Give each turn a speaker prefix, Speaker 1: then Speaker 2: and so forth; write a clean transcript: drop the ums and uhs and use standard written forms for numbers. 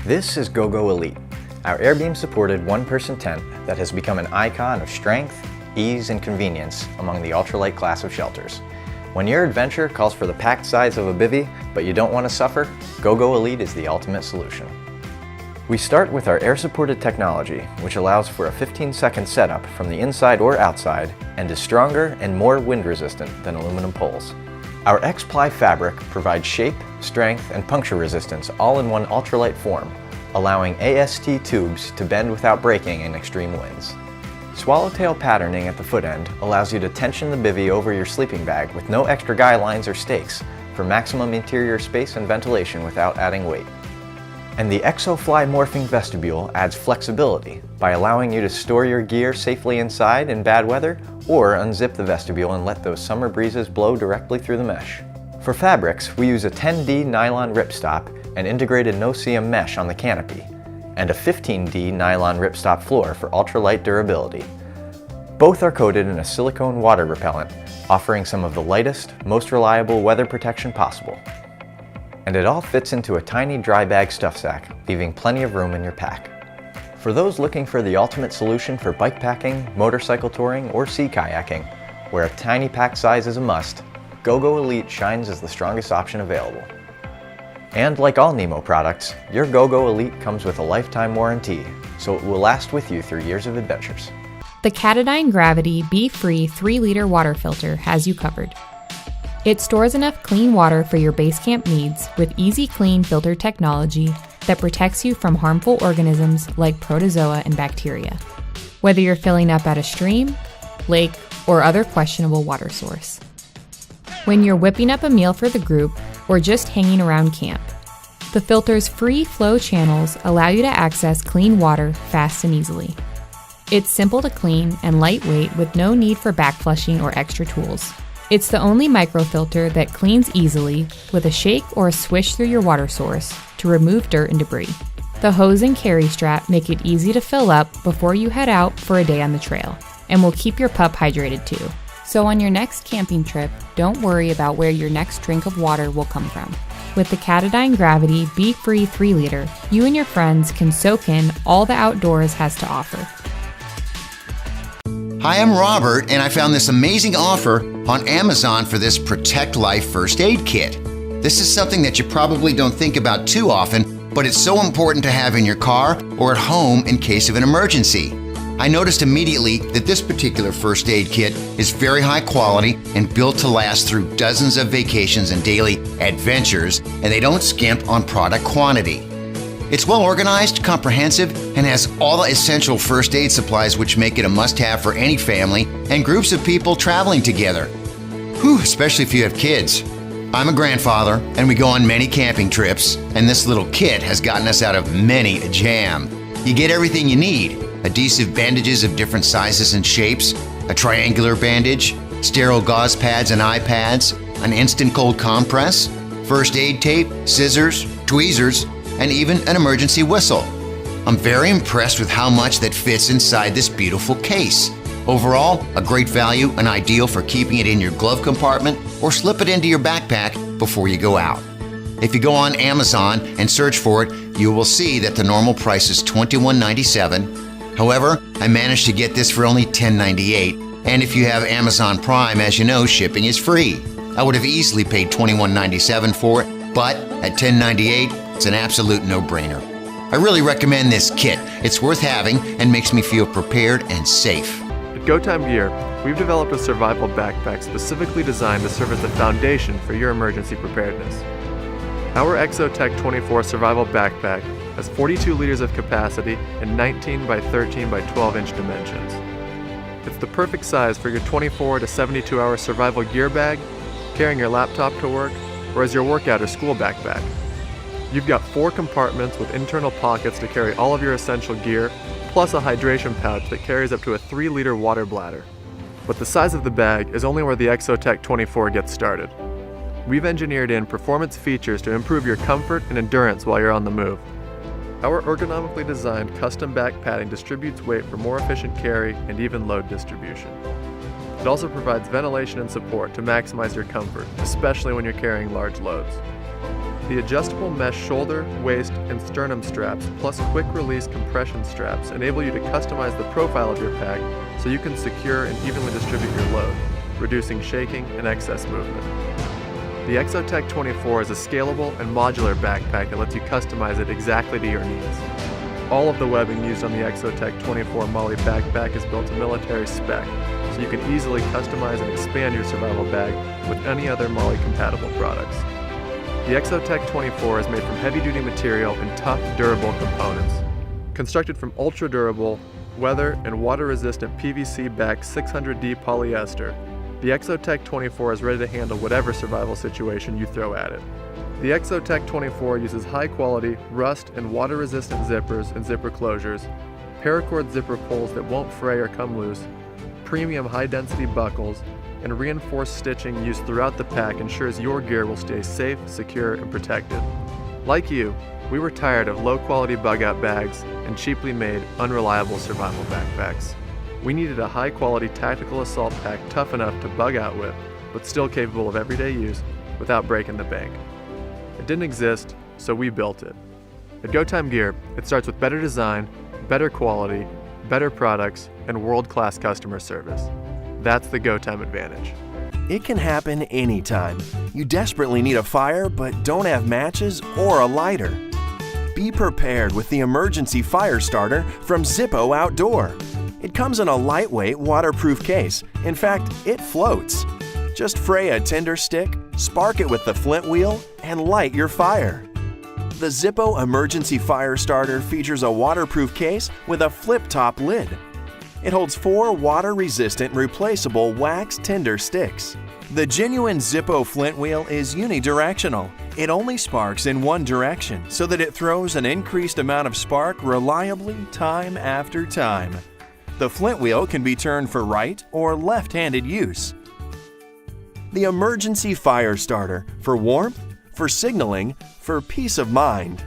Speaker 1: This is Gogo Elite, our airbeam-supported one-person tent that has become an icon of strength, ease, and convenience among the ultralight class of shelters. When your adventure calls for the packed size of a bivvy, but you don't want to suffer, Gogo Elite is the ultimate solution. We start with our air-supported technology, which allows for a 15-second setup from the inside or outside and is stronger and more wind-resistant than aluminum poles. Our X-Ply fabric provides shape, strength, and puncture resistance all in one ultralight form, allowing AST tubes to bend without breaking in extreme winds. Swallowtail patterning at the foot end allows you to tension the bivvy over your sleeping bag with no extra guy lines or stakes for maximum interior space and ventilation without adding weight. And the Exo-Fly morphing vestibule adds flexibility by allowing you to store your gear safely inside in bad weather or unzip the vestibule and let those summer breezes blow directly through the mesh. For fabrics, we use a 10D nylon ripstop and integrated no-seam mesh on the canopy, and a 15D nylon ripstop floor for ultralight durability. Both are coated in a silicone water repellent, offering some of the lightest, most reliable weather protection possible. And it all fits into a tiny dry bag stuff sack, leaving plenty of room in your pack. For those looking for the ultimate solution for bike packing, motorcycle touring, or sea kayaking, where a tiny pack size is a must, Gogo Elite shines as the strongest option available. And like all Nemo products, your Gogo Elite comes with a lifetime warranty, so it will last with you through years of adventures.
Speaker 2: The Katadyn Gravity BeFree 3-liter water filter has you covered. It stores enough clean water for your base camp needs with easy clean filter technology that protects you from harmful organisms like protozoa and bacteria, whether you're filling up at a stream, lake, or other questionable water source. When you're whipping up a meal for the group or just hanging around camp, the filter's free flow channels allow you to access clean water fast and easily. It's simple to clean and lightweight with no need for backflushing or extra tools. It's the only microfilter that cleans easily with a shake or a swish through your water source to remove dirt and debris. The hose and carry strap make it easy to fill up before you head out for a day on the trail, and will keep your pup hydrated too. So on your next camping trip, don't worry about where your next drink of water will come from. With the Katadyn Gravity BeFree 3-liter, you and your friends can soak in all the outdoors has to offer.
Speaker 3: Hi, I'm Robert, and I found this amazing offer on Amazon for this Protect Life First Aid Kit. This is something that you probably don't think about too often, but it's so important to have in your car or at home in case of an emergency. I noticed immediately that this particular first aid kit is very high quality and built to last through dozens of vacations and daily adventures, and they don't skimp on product quantity. It's well organized, comprehensive, and has all the essential first aid supplies which make it a must-have for any family and groups of people traveling together. Whew, especially if you have kids. I'm a grandfather, and we go on many camping trips, and this little kit has gotten us out of many a jam. You get everything you need: adhesive bandages of different sizes and shapes, a triangular bandage, sterile gauze pads and eye pads, an instant cold compress, first aid tape, scissors, tweezers, and even an emergency whistle. I'm very impressed with how much that fits inside this beautiful case. Overall, a great value and ideal for keeping it in your glove compartment or slip it into your backpack before you go out. If you go on Amazon and search for it, you will see that the normal price is $21.97. However, I managed to get this for only $10.98, and if you have Amazon Prime, as you know, shipping is free. I would have easily paid $21.97 for it, but at $10.98, it's an absolute no-brainer. I really recommend this kit. It's worth having and makes me feel prepared and safe.
Speaker 4: At Go Time Gear, we've developed a survival backpack specifically designed to serve as the foundation for your emergency preparedness. Our Exo-Tek 24 survival backpack has 42 liters of capacity and 19 by 13 by 12 inch dimensions. It's the perfect size for your 24 to 72 hour survival gear bag, carrying your laptop to work, or as your workout or school backpack. You've got 4 compartments with internal pockets to carry all of your essential gear, plus a hydration pouch that carries up to a 3-liter water bladder. But the size of the bag is only where the Exo-Tek 24 gets started. We've engineered in performance features to improve your comfort and endurance while you're on the move. Our ergonomically designed custom back padding distributes weight for more efficient carry and even load distribution. It also provides ventilation and support to maximize your comfort, especially when you're carrying large loads. The adjustable mesh shoulder, waist, and sternum straps plus quick-release compression straps enable you to customize the profile of your pack so you can secure and evenly distribute your load, reducing shaking and excess movement. The Exo-Tek 24 is a scalable and modular backpack that lets you customize it exactly to your needs. All of the webbing used on the Exo-Tek 24 MOLLE backpack is built to military spec, so you can easily customize and expand your survival bag with any other MOLLE compatible products. The Exo-Tek 24 is made from heavy-duty material and tough, durable components. Constructed from ultra-durable, weather and water-resistant PVC-backed 600D polyester, the Exo-Tek 24 is ready to handle whatever survival situation you throw at it. The Exo-Tek 24 uses high-quality, rust and water-resistant zippers and zipper closures, paracord zipper pulls that won't fray or come loose, premium high-density buckles, and reinforced stitching used throughout the pack ensures your gear will stay safe, secure, and protected. Like you, we were tired of low-quality bug-out bags and cheaply made, unreliable survival backpacks. We needed a high-quality tactical assault pack tough enough to bug out with, but still capable of everyday use without breaking the bank. It didn't exist, so we built it. At Go Time Gear, it starts with better design, better quality, better products, and world-class customer service. That's the Go Time advantage.
Speaker 5: It can happen anytime. You desperately need a fire but don't have matches or a lighter. Be prepared with the emergency fire starter from Zippo Outdoor. It comes in a lightweight, waterproof case. In fact, it floats. Just fray a tinder stick, spark it with the flint wheel, and light your fire. The Zippo Emergency Fire Starter features a waterproof case with a flip-top lid. It holds 4 water-resistant replaceable wax tinder sticks. The genuine Zippo flint wheel is unidirectional. It only sparks in one direction so that it throws an increased amount of spark reliably time after time. The flint wheel can be turned for right or left-handed use. The Emergency Fire Starter, for warmth, for signaling, for peace of mind.